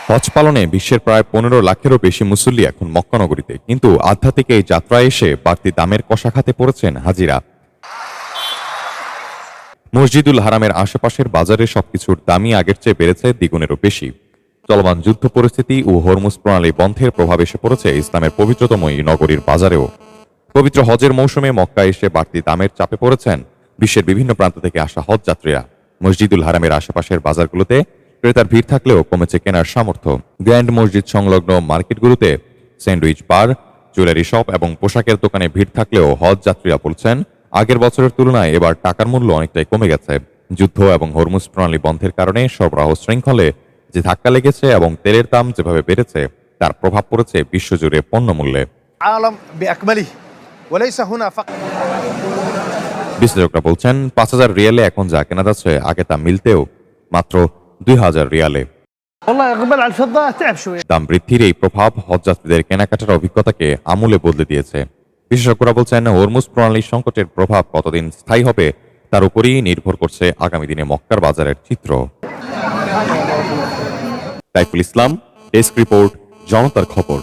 হজ পালনে বিশ্বের প্রায় 15 লাখেরও বেশি মুসল্লি এখন মক্কা নগরীতে, কিন্তু আধ্যাত্মিক এই যাত্রায় এসে বাড়তি দামের কষাঘাতে পড়েছেন হাজিরা। মসজিদুল হারামের আশেপাশের বাজারে সবকিছুর দামই আগের চেয়ে বেড়েছে দ্বিগুণেরও বেশি। চলমান যুদ্ধ পরিস্থিতি ও হরমুজ প্রণালী বন্ধের প্রভাব এসে পড়েছে ইসলামের পবিত্রতম এই নগরীর বাজারেও। পবিত্র হজের মৌসুমে মক্কা এসে বাড়তি দামের চাপে পড়েছেন বিশ্বের বিভিন্ন প্রান্ত থেকে আসা হজ যাত্রীরা। মসজিদুল হারামের আশেপাশের বাজারগুলোতে ক্রেতার ভিড় থাকলেও কমেছে কেনার সামর্থ্য। গ্র্যান্ড মসজিদ সংলগ্ন মার্কেটগুলোতে স্যান্ডউইচ বার, জুয়েলারি শপ এবং পোশাকের দোকানে ভিড় থাকলেও হজ যাত্রীরা বলছেন আগের বছরের তুলনায় এবার টাকার মূল্য অনেকটাই কমে গেছে। যুদ্ধ এবং হরমুজ প্রণালী বন্ধের কারণে সরবরাহ শৃঙ্খলে যে ধাক্কা লেগেছে এবং তেলের দাম যেভাবে বেড়েছে তার প্রভাব পড়েছে বিশ্বজুড়ে পণ্যমূল্যে। বিশ্লেষকরা বলছেন 5,000 রিয়ালে এখন যা কেনা যাচ্ছে আগে তা মিলতেও মাত্র 2,000 রিয়ালে। দাম বৃদ্ধির এই প্রভাব হজযাত্রীদের কেনাকাটার অভিজ্ঞতাকে আমূলে বদলে দিয়েছে। বিশেষজ্ঞরা বলছেন হরমুজ প্রণালীর সংকটের প্রভাব কতদিন স্থায়ী হবে তার উপরই নির্ভর করছে আগামী দিনে মক্কার বাজারের চিত্র। সাইফুল ইসলাম, ডেস্ক রিপোর্ট, জনতার খবর।